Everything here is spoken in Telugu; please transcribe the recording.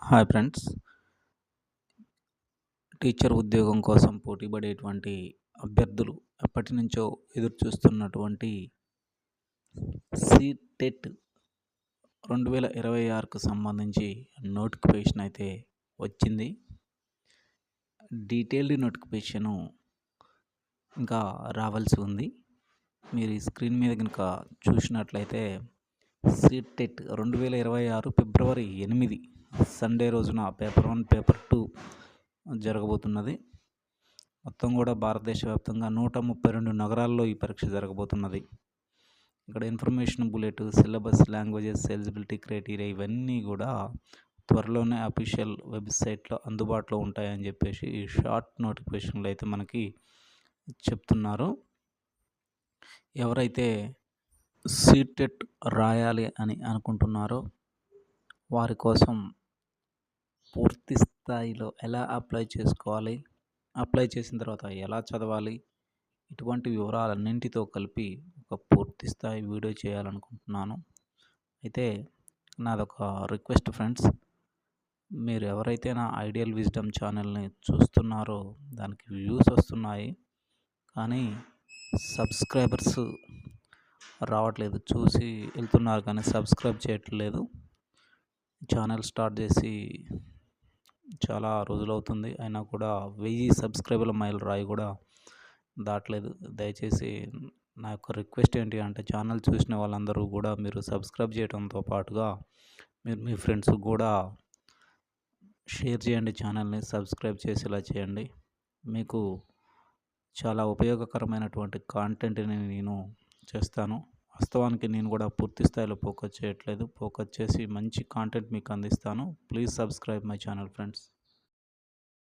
Hi friends. టీచర్ ఉద్యోగం కోసం పోటీ పడేటువంటి అభ్యర్థులు ఎప్పటినుంచో ఎదురు చూస్తున్నటువంటి సీటెట్ 2026కు సంబంధించి నోటిఫికేషన్ అయితే వచ్చింది. డీటెయిల్డ్ నోటిఫికేషను ఇంకా రావాల్సి ఉంది. మీరు ఈ స్క్రీన్ మీద కనుక చూసినట్లయితే సీటెట్ 2026 ఫిబ్రవరి 8 సండే రోజున పేపర్ 1 పేపర్ 2 జరగబోతున్నది. మొత్తం కూడా భారతదేశ వ్యాప్తంగా 132 నగరాల్లో ఈ పరీక్ష జరగబోతున్నది. ఇక్కడ information bullet, syllabus, languages, eligibility criteria ఇవన్నీ కూడా త్వరలోనే అఫీషియల్ వెబ్సైట్లో అందుబాటులో ఉంటాయని చెప్పేసి ఈ షార్ట్ నోటిఫికేషన్లు అయితే మనకి చెప్తున్నారు. ఎవరైతే సీటెట్ రాయాలి అని అనుకుంటున్నారో వారి కోసం పూర్తి స్థాయిలో ఎలా అప్లై చేసుకోవాలి, అప్లై చేసిన తర్వాత ఎలా చదవాలి, ఇటువంటి వివరాలన్నింటితో కలిపి ఒక పూర్తి స్థాయి వీడియో చేయాలనుకుంటున్నాను. అయితే నాదొక రిక్వెస్ట్ ఫ్రెండ్స్, మీరు ఎవరైతే నా ఐడియల్ విజ్డమ్ ఛానల్ని చూస్తున్నారో దానికి వ్యూస్ వస్తున్నాయి కానీ సబ్స్క్రైబర్స్ రావట్లేదు. చూసి వెళ్తున్నారు కానీ సబ్స్క్రైబ్ చేయట్లేదు. ఛానల్ స్టార్ట్ చేసి చాలా రోజులవుతుంది, అయినా కూడా 1000 సబ్స్క్రైబర్ల మైల్ రాయి కూడా దాటలేదు. దయచేసి నా యొక్క రిక్వెస్ట్ ఏంటి అంటే ఛానల్ చూసిన వాళ్ళందరూ కూడా మీరు సబ్స్క్రైబ్ చేయడంతో పాటుగా మీరు మీ ఫ్రెండ్స్కి కూడా షేర్ చేయండి. ఛానల్ని సబ్స్క్రైబ్ చేసేలా చేయండి. మీకు చాలా ఉపయోగకరమైనటువంటి కాంటెంట్ని నేను చేస్తాను. వాస్తవానికి నేను కూడా పూర్తి స్థాయిలో ఫోకస్ చేయట్లేదు. ఫోకస్ చేసి మంచి కాంటెంట్ మీకు అందిస్తాను. Please subscribe my channel friends.